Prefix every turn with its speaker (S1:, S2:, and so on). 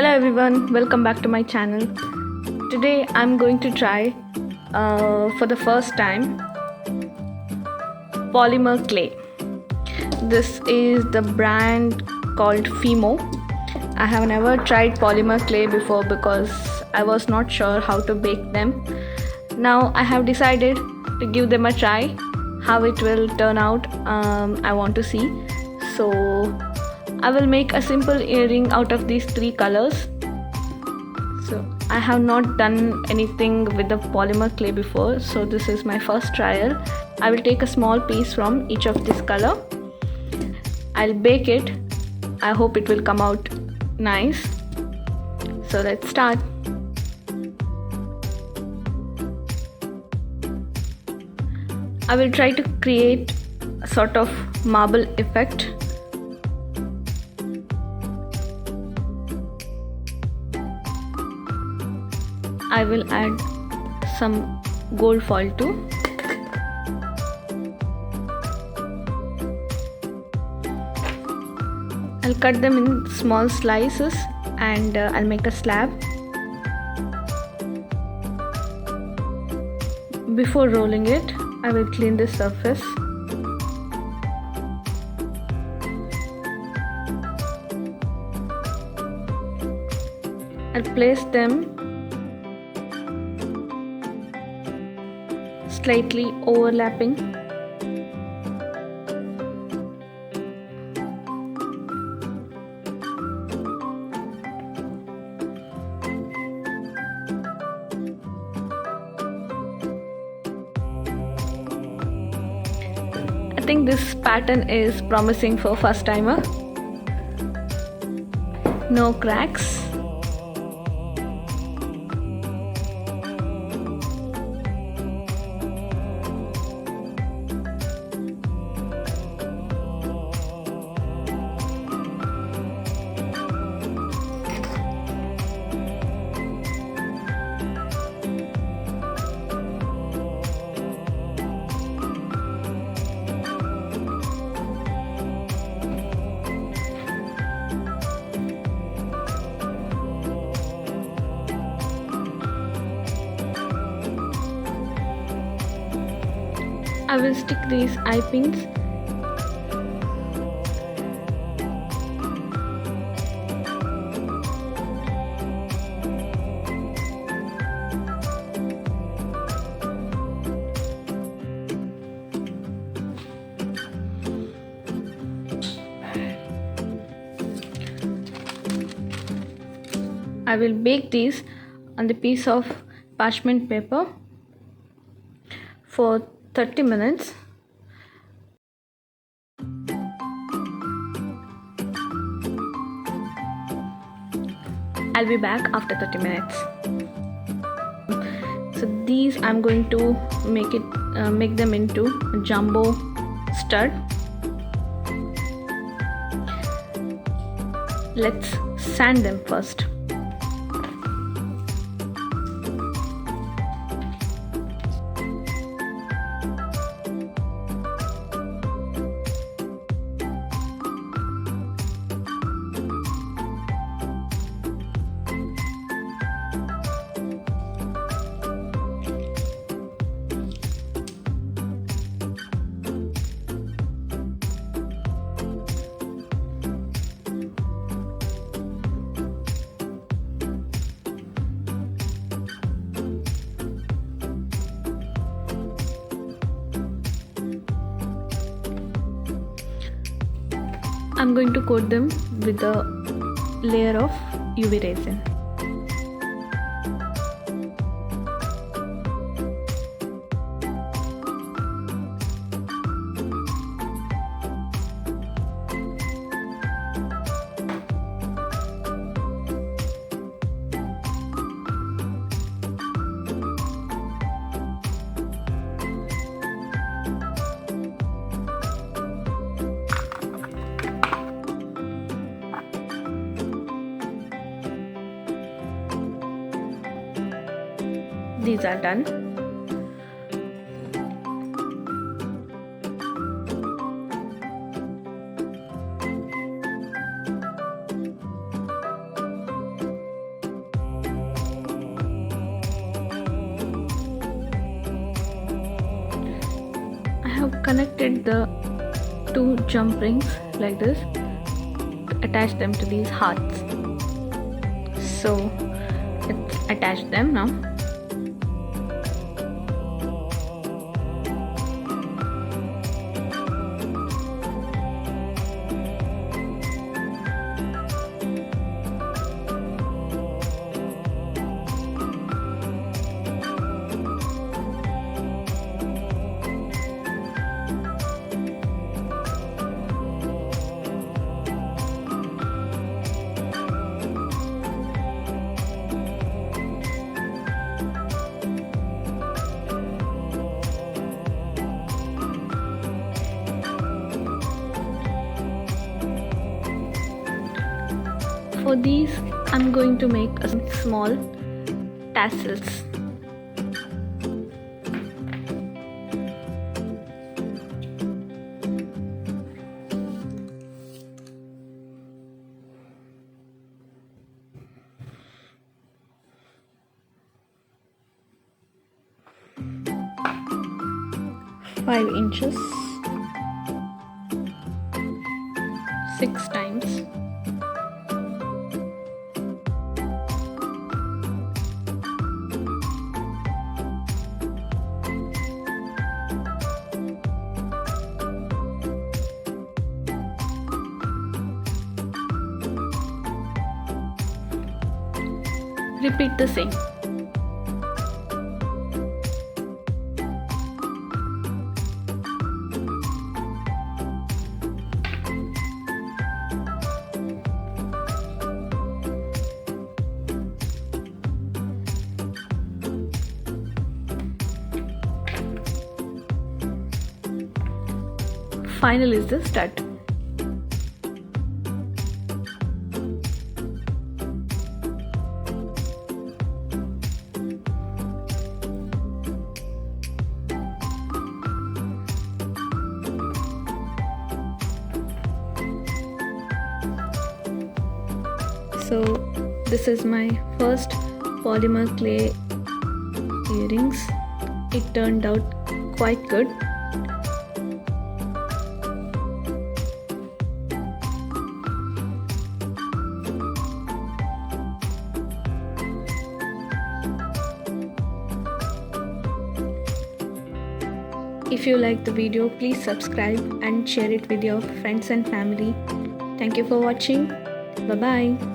S1: Hello everyone, welcome back to my channel. Today I'm going to try for the first time Polymer clay. This is the brand called Fimo. I have never tried Polymer clay before because I was not sure how to bake them. Now I have decided to give them a try. How it will turn out, I want to see. So I will make a simple earring out of these three colors. So I have not done anything with the polymer clay before, so this is my first trial. I will take a small piece from each of this color. I'll bake it. I hope it will come out nice. So let's start. I will try to create a sort of marble effect. I will add some gold foil too. I'll cut them in small slices and I'll make a slab. Before rolling it, I will clean the surface. I'll place them slightly overlapping. I think this pattern is promising for first timer. No cracks. I will stick these eye pins. I will bake these on the piece of parchment paper for 30 minutes. I'll be back after 30 minutes. So these I'm going to make them into a jumbo stud. Let's sand them first. I'm going to coat them with a layer of UV resin. These are done. connected the two jump rings like this, attach them to these hearts. So let's attach them now. For these, I'm going to make a small tassels. Five inches, 6 times. Repeat the same. Final is the stud. So this is my first polymer clay earrings. It turned out quite good. If you like the video, please subscribe and share it with your friends and family. Thank you for watching. Bye bye.